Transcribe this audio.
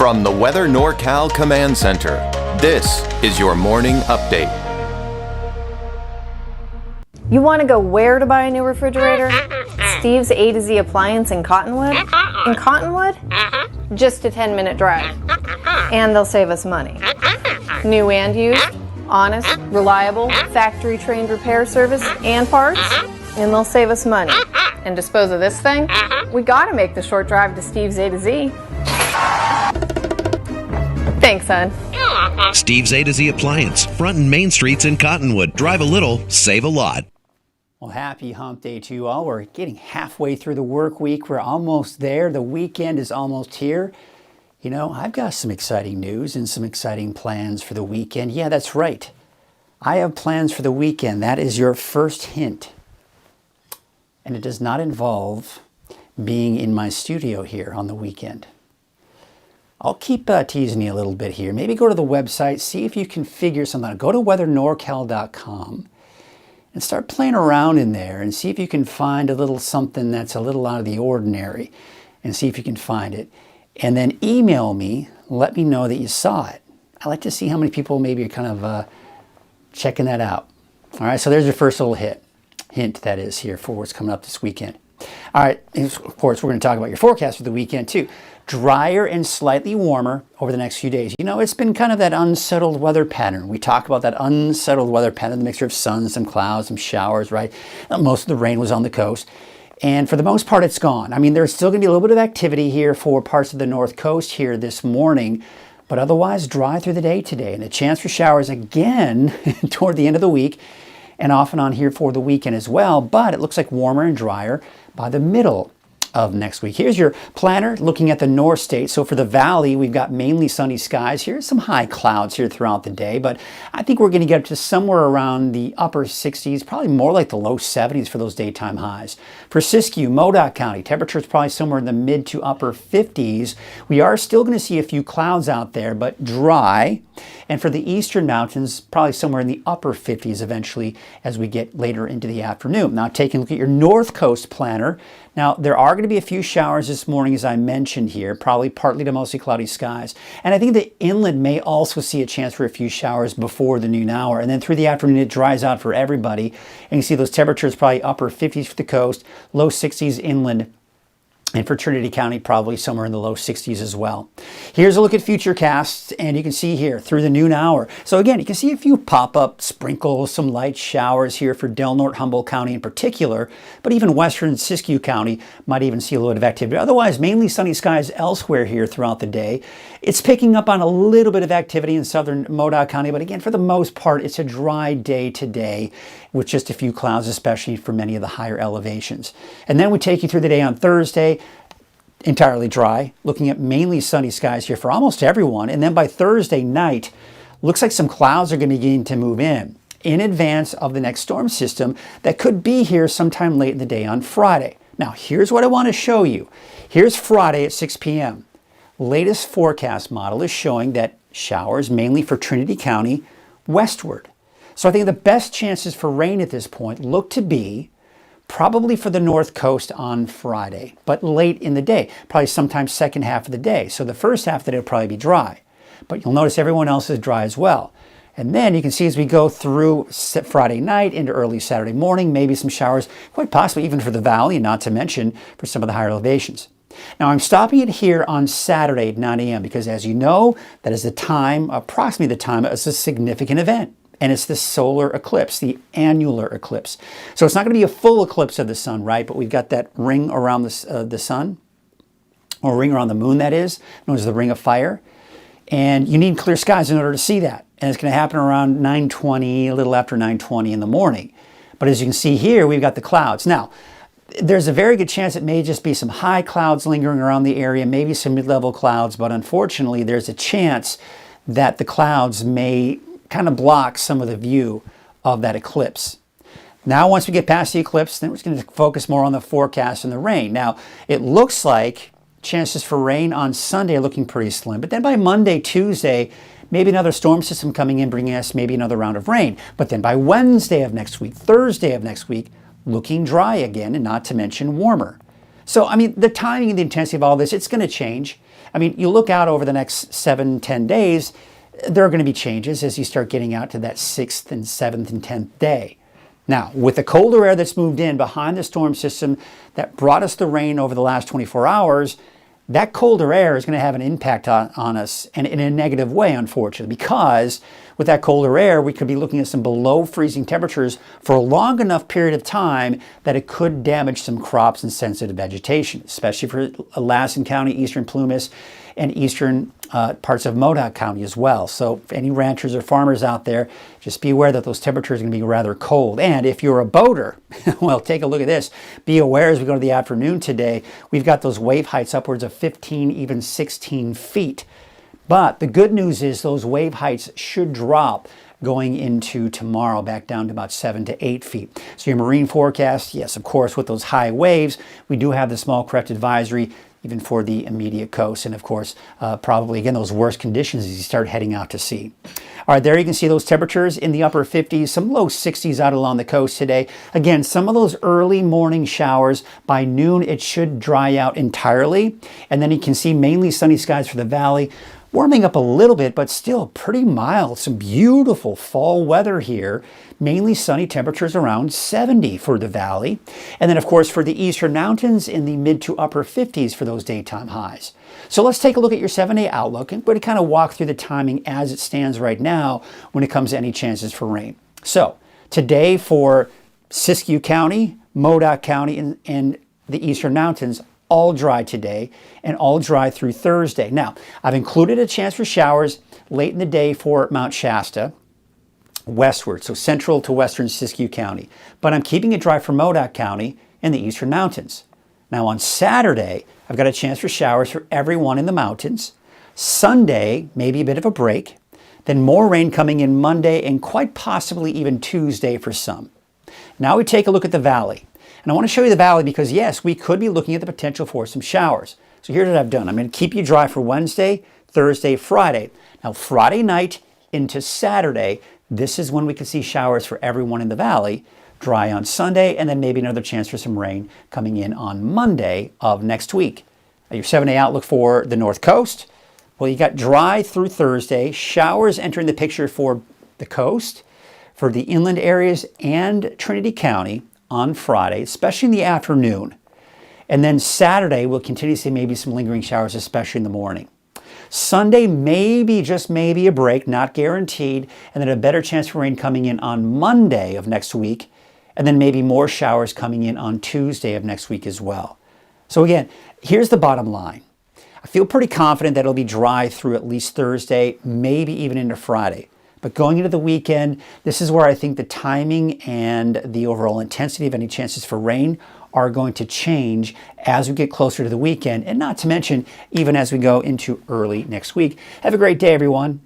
From the Weather NorCal Command Center, this is your morning update. You want to go where to buy a new refrigerator? Steve's A to Z Appliance in Cottonwood? In Cottonwood? Just a 10-minute drive. And they'll save us money. New and used, honest, reliable, factory-trained repair service and parts, and they'll save us money. And dispose of this thing? We gotta make the short drive to Steve's A to Z. Thanks, son. Steve's A to Z Appliance, front and main streets in Cottonwood. Drive a little, save a lot. Well, happy hump day to you all. We're getting halfway through the work week. We're almost there. The weekend is almost here. You know, I've got some exciting news and some exciting plans for the weekend. Yeah, that's right. I have plans for the weekend. That is your first hint. And it does not involve being in my studio here on the weekend. I'll keep teasing you a little bit here. Maybe go to the website, see if you can figure something out. Go to weathernorcal.com and start playing around in there and see if you can find a little something that's a little out of the ordinary and see if you can find it. And then email me, let me know that you saw it. I like to see how many people maybe are kind of checking that out. All right, so there's your first little hint that is here for what's coming up this weekend. All right, of course, we're going to talk about your forecast for the weekend too. Drier and slightly warmer over the next few days. You know, it's been kind of that unsettled weather pattern. We talk about that unsettled weather pattern, the mixture of sun, some clouds, some showers, right? Most of the rain was on the coast. And for the most part, it's gone. I mean, there's still going to be a little bit of activity here for parts of the north coast here this morning, but otherwise dry through the day today. And a chance for showers again toward the end of the week and off and on here for the weekend as well. But it looks like warmer and drier by the middle of next week. Here's your planner looking at the north states. So for the valley, we've got mainly sunny skies. Here's some high clouds here throughout the day, but I think we're going to get up to somewhere around the upper 60s, probably more like the low 70s for those daytime highs. For Siskiyou, Modoc County, temperatures probably somewhere in the mid to upper 50s. We are still going to see a few clouds out there, but dry. And for the eastern mountains, probably somewhere in the upper 50s eventually as we get later into the afternoon. Now, taking a look at your north coast planner. Now, there are going to be a few showers this morning, as I mentioned here, probably partly to mostly cloudy skies. And I think the inland may also see a chance for a few showers before the noon hour. And then through the afternoon, it dries out for everybody. And you see those temperatures probably upper 50s for the coast, low 60s inland. And for Trinity County, probably somewhere in the low 60s as well. Here's a look at futurecasts, and you can see here through the noon hour. So again, you can see a few pop-up sprinkles, some light showers here for Del Norte, Humboldt County in particular, but even western Siskiyou County might even see a little bit of activity. Otherwise, mainly sunny skies elsewhere here throughout the day. It's picking up on a little bit of activity in southern Modoc County, but again, for the most part, it's a dry day today with just a few clouds, especially for many of the higher elevations. And then we take you through the day on Thursday. Entirely dry, looking at mainly sunny skies here for almost everyone. And then by Thursday night, looks like some clouds are going to begin to move in advance of the next storm system that could be here sometime late in the day on Friday. Now, here's what I want to show you. Here's Friday at 6 p.m. Latest forecast model is showing that showers mainly for Trinity County westward. So I think the best chances for rain at this point look to be probably for the north coast on Friday, but late in the day, probably sometime second half of the day. So the first half of the day will probably be dry, but you'll notice everyone else is dry as well. And then you can see as we go through Friday night into early Saturday morning, maybe some showers, quite possibly even for the valley, and not to mention for some of the higher elevations. Now I'm stopping it here on Saturday at 9 a.m. because as you know, that is the time, approximately the time, it's a significant event. And it's the solar eclipse, the annular eclipse. So it's not going to be a full eclipse of the sun, right? But we've got that ring around the sun, or ring around the moon, that is, known as the ring of fire. And you need clear skies in order to see that. And it's going to happen around 9:20, a little after 9:20 in the morning. But as you can see here, we've got the clouds. Now, there's a very good chance it may just be some high clouds lingering around the area, maybe some mid-level clouds. But unfortunately, there's a chance that the clouds may kind of block some of the view of that eclipse. Now, once we get past the eclipse, then we're just going to focus more on the forecast and the rain. Now, it looks like chances for rain on Sunday are looking pretty slim, but then by Monday, Tuesday, maybe another storm system coming in, bringing us maybe another round of rain. But then by Wednesday of next week, Thursday of next week, looking dry again, and not to mention warmer. So, I mean, the timing and the intensity of all this, it's going to change. I mean, you look out over the next 7-10 days, there are going to be changes as you start getting out to that 6th and 7th and 10th day. Now, with the colder air that's moved in behind the storm system that brought us the rain over the last 24 hours, that colder air is going to have an impact on us, and in a negative way, unfortunately, because with that colder air, we could be looking at some below freezing temperatures for a long enough period of time that it could damage some crops and sensitive vegetation, especially for Lassen County, eastern Plumas, and eastern parts of Modoc County as well. So for any ranchers or farmers out there, just be aware that those temperatures are going to be rather cold. And if you're a boater, well, take a look at this. Be aware as we go to the afternoon today, we've got those wave heights upwards of 15, even 16 feet. But the good news is those wave heights should drop going into tomorrow back down to about 7 to 8 feet. So your marine forecast, yes, of course, with those high waves, we do have the small correct advisory even for the immediate coast. And of course, probably again, those worst conditions as you start heading out to sea. All right, there you can see those temperatures in the upper 50s, some low 60s out along the coast today. Again, some of those early morning showers. By noon, it should dry out entirely. And then you can see mainly sunny skies for the valley. Warming up a little bit, but still pretty mild. Some beautiful fall weather here. Mainly sunny temperatures around 70 for the valley. And then, of course, for the eastern mountains in the mid to upper 50s for those daytime highs. So let's take a look at your 7-day outlook. And we're going to kind of walk through the timing as it stands right now when it comes to any chances for rain. So today for Siskiyou County, Modoc County, and the eastern mountains, all dry today and all dry through Thursday. Now, I've included a chance for showers late in the day for Mount Shasta, westward, so central to western Siskiyou County. But I'm keeping it dry for Modoc County and the eastern mountains. Now on Saturday, I've got a chance for showers for everyone in the mountains. Sunday, maybe a bit of a break. Then more rain coming in Monday and quite possibly even Tuesday for some. Now we take a look at the valley. And I want to show you the valley because, yes, we could be looking at the potential for some showers. So here's what I've done. I'm going to keep you dry for Wednesday, Thursday, Friday. Now, Friday night into Saturday, this is when we can see showers for everyone in the valley. Dry on Sunday, and then maybe another chance for some rain coming in on Monday of next week. Now, your 7-day outlook for the North Coast. Well, you got dry through Thursday. Showers entering the picture for the coast, for the inland areas, and Trinity County on Friday, especially in the afternoon. And then Saturday, we'll continue to see maybe some lingering showers, especially in the morning. Sunday, maybe, just maybe a break, not guaranteed, and then a better chance for rain coming in on Monday of next week, and then maybe more showers coming in on Tuesday of next week as well. So again, here's the bottom line. I feel pretty confident that it'll be dry through at least Thursday, maybe even into Friday. But going into the weekend, this is where I think the timing and the overall intensity of any chances for rain are going to change as we get closer to the weekend, and not to mention even as we go into early next week. Have a great day, everyone.